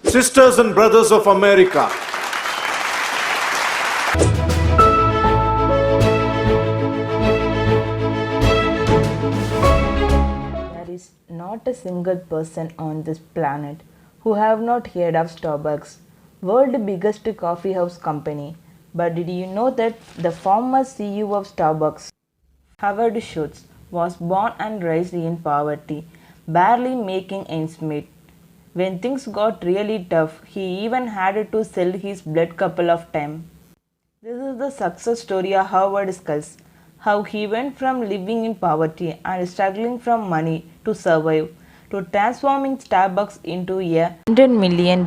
Sisters and brothers of America, there is not a single person on this planet who have not heard of Starbucks, world's biggest coffee house company. But did you know that the former CEO of Starbucks, Howard Schultz, was born and raised in poverty, barely making ends meet. When things got really tough, he even had to sell his blood couple of times. This is the success story of Howard Schultz, how he went from living in poverty and struggling for money to survive to transforming Starbucks into a $100 million.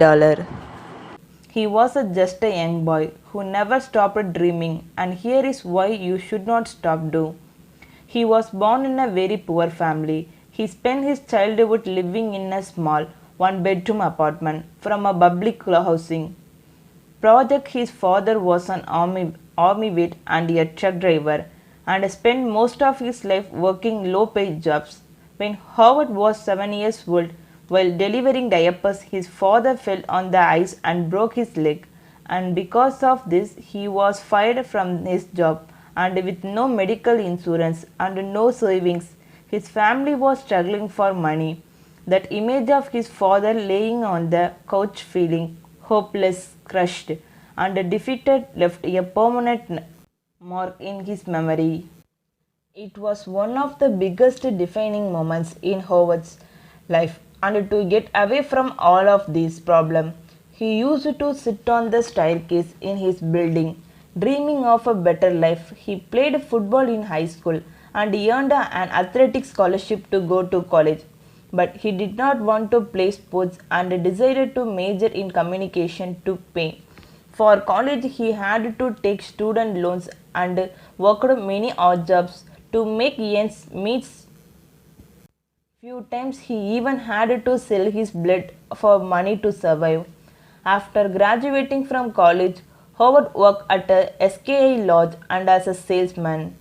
He was just a young boy who never stopped dreaming, and here is why you should not stop do. He was born in a very poor family. He spent his childhood living in a small one-bedroom apartment from a public housing project. His father was an army vet and a truck driver and spent most of his life working low-paid jobs. When Howard was 7 years old, while delivering diapers, his father fell on the ice and broke his leg, and because of this, he was fired from his job. And with no medical insurance and no savings, his family was struggling for money. That image of his father laying on the couch feeling hopeless, crushed, and defeated left a permanent mark in his memory. It was one of the biggest defining moments in Howard's life, and to get away from all of these problems, he used to sit on the staircase in his building, dreaming of a better life. He played football in high school and earned an athletic scholarship to go to college. But he did not want to play sports and decided to major in communication to pay. For college, he had to take student loans and worked many odd jobs to make ends meet. Few times he even had to sell his blood for money to survive. After graduating from college, Howard worked at a SKI lodge and as a salesman.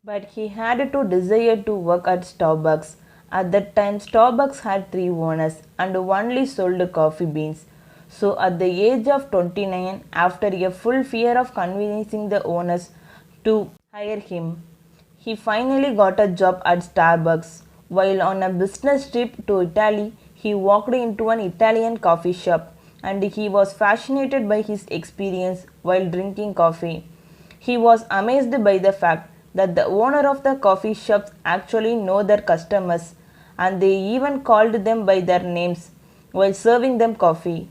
But he had to desire to work at Starbucks. At that time, Starbucks had 3 owners and only sold coffee beans. So, at the age of 29, after a full fear of convincing the owners to hire him, he finally got a job at Starbucks. While on a business trip to Italy, he walked into an Italian coffee shop and he was fascinated by his experience while drinking coffee. He was amazed by the fact that the owner of the coffee shops actually know their customers and they even called them by their names while serving them coffee.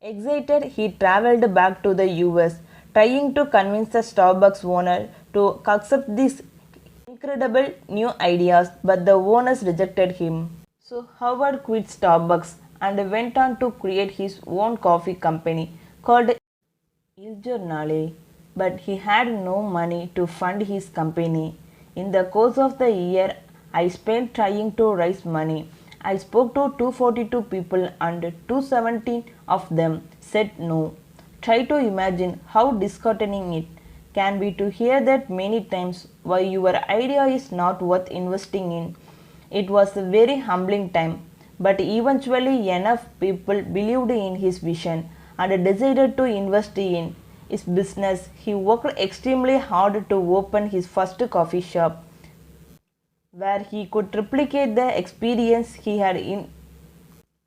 Excited, he traveled back to the US, trying to convince the Starbucks owner to accept these incredible new ideas, but the owners rejected him. So Howard quit Starbucks and went on to create his own coffee company called Il Giornale, but he had no money to fund his company. In the course of the year I spent trying to raise money, I spoke to 242 people and 217 of them said no. Try to imagine how disheartening it can be to hear that many times why your idea is not worth investing in. It was a very humbling time, but eventually enough people believed in his vision and decided to invest in his business. He worked extremely hard to open his first coffee shop where he could replicate the experience he had in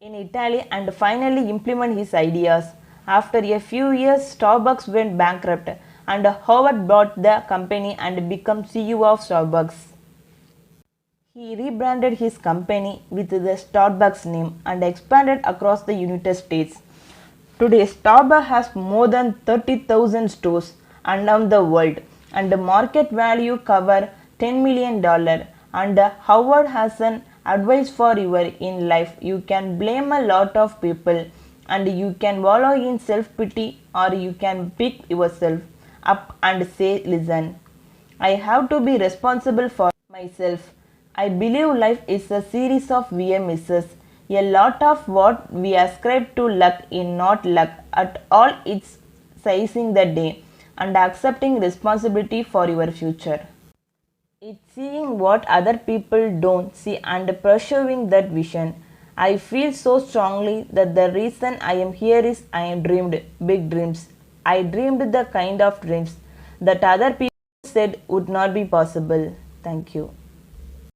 Italy and finally implement his ideas. After a few years, Starbucks went bankrupt and Howard bought the company and became CEO of Starbucks. He rebranded his company with the Starbucks name and expanded across the United States. Today, Starbucks has more than 30,000 stores around the world and the market value cover $10 million. And Howard has an advice for you in life. You can blame a lot of people and you can wallow in self-pity, or you can pick yourself up and say, listen, I have to be responsible for myself. I believe life is a series of near misses. A lot of what we ascribe to luck is not luck at all. It's seizing the day and accepting responsibility for your future. It's seeing what other people don't see and pursuing that vision. I feel so strongly that the reason I am here is I dreamed big dreams. I dreamed the kind of dreams that other people said would not be possible. Thank you.